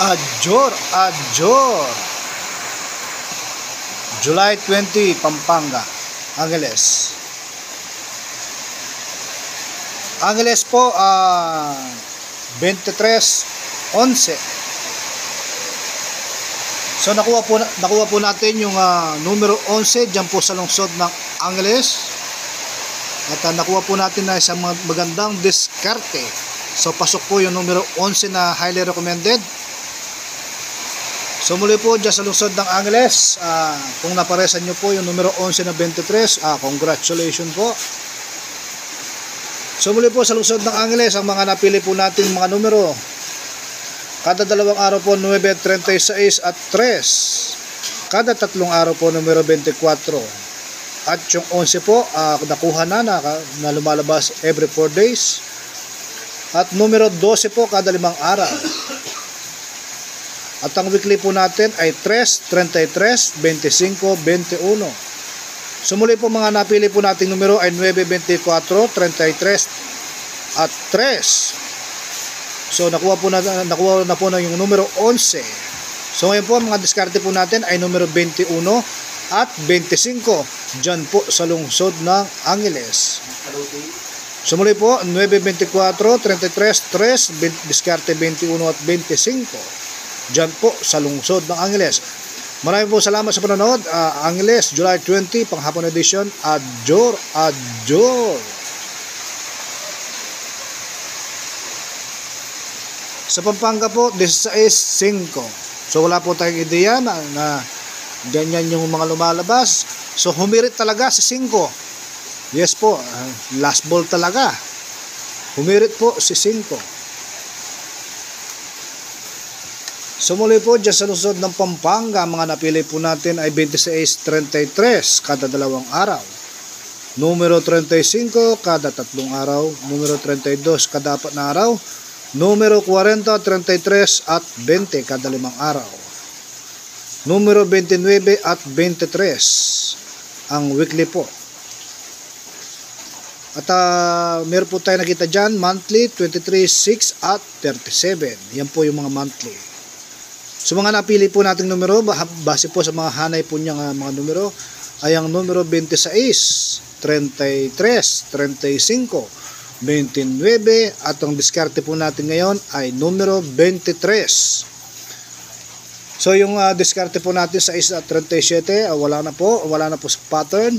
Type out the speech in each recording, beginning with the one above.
Adjor, Adjor. July 20, Pampanga, Angeles. Angeles po, 23:11. So nakuha po natin yung numero 11 diyan po sa lungsod ng Angeles. At nakuha po natin na isang magandang diskarte. So pasok po yung numero 11 na highly recommended. So muli po dyan sa lungsod ng Angeles, kung naparesan nyo po yung numero 11 na 23, congratulations po. So muli po sa lungsod ng Angeles, ang mga napili po natin mga numero, kada dalawang araw po 9, 36 at 3. Kada tatlong araw po numero 24. At yung 11 po, nakuha na lumalabas every 4 days. At numero 12 po kada 5 araw. At ang weekly po natin ay 3, 33, 25, 21. So muli po mga napili po nating numero ay 9, 24, 33 at 3. So nakuha na po na yung numero 11. So ngayon po mga diskarte po natin ay numero 21 at 25 dyan po sa lungsod ng Angeles. So muli po 9, 24, 33, 3, diskarte 21 at 25 dyan po sa lungsod ng Angeles. Maraming po salamat sa panonood. Angeles, July 20, panghapon edition. Adjor, Adjor. Sa Pampanga po, 16:5. So wala po tayong ideya na ganyan yung mga lumalabas. So humirit talaga si 5. Yes po, last ball talaga. Humirit po si 5. So muli po dyan sa lungsod ng Pampanga, mga napili po natin ay 26-33 kada dalawang araw. Numero 35 kada tatlong araw. Numero 32 kada 4 na araw. Numero 40, 33 at 20 kada 5 araw. Numero 29 at 23 ang weekly po. At meron po tayo nakita dyan, monthly 23, 6 at 37. Yan po yung mga monthly. So mga napili po nating numero, base po sa mga hanay po niyang mga numero, ay ang numero 26, 33, 35, 29, at ang diskarte po natin ngayon ay numero 23. So yung diskarte po natin sa 1 at 37, wala na po sa pattern.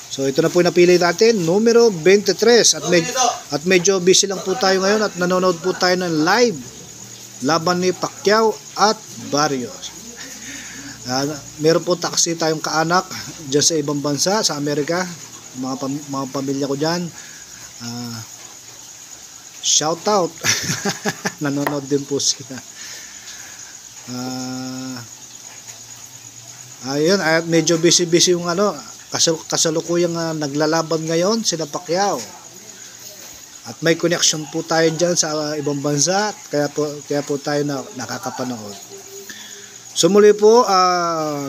So ito na po yung napili natin, numero 23, at medyo busy lang po tayo ngayon at nanonood po tayo ng live laban ni Pacquiao at Barrios. Meron po taxi tayong kaanak dyan sa ibang bansa, sa Amerika, mga pamilya ko dyan. Shout out. Nanonood din po sila. Ayun, medyo busy yung kasalukuyang naglalaban ngayon sila Pacquiao. At may connection po tayo dyan sa ibang bansa, kaya po tayo nakakapanood. So muli po,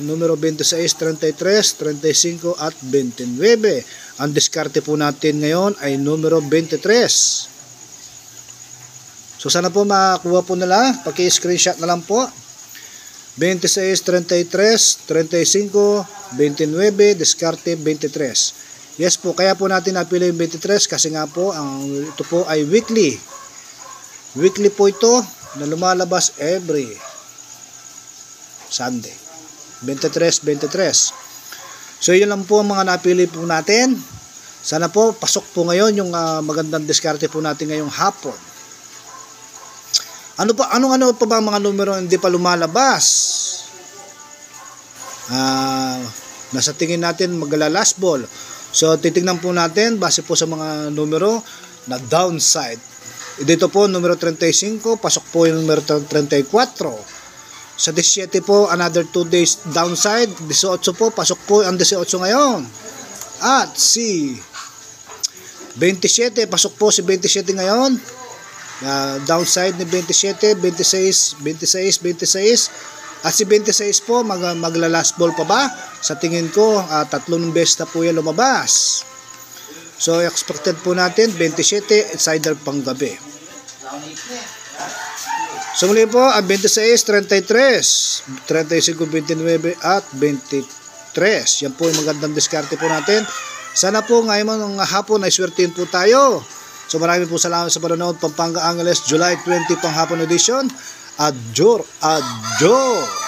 numero 26, 33, 35 at 29. Ang diskarte po natin ngayon ay numero 23. So sana po makakuha po nila, paki-screenshot na lang po. 26, 33, 35, 29, diskarte 23. Yes po, kaya po natin napili yung 23 kasi nga po, ito po ay weekly. Weekly po ito na lumalabas every Sunday. 23. So yun lang po ang mga napili po natin. Sana po, pasok po ngayon yung magandang diskarte po natin ngayong hapon. Ano pa ba mga numero hindi pa lumalabas? Nasa tingin natin magla-last ball. So titingnan po natin base po sa mga numero na downside. Dito po numero 35, pasok po yung numero 34. Sa 17 po another 2 days downside. 18 po, pasok po ang 18 ngayon. At si 27, pasok po si 27 ngayon. Downside ni 27, 26, 26, 26. At si 26 po, magla-last ball pa ba? Sa tingin ko, 3 beses na po yan lumabas. So, expected po natin, 27, insider pang gabi. So muli po, ang 26, 33, 35, 29 at 23. Yan po yung magandang diskarte po natin. Sana po ngayon ng hapon ay swertihin po tayo. So marami po salamat sa panonood. Pampanga Angeles, July 20 panghapon edition. Adjor, adjor.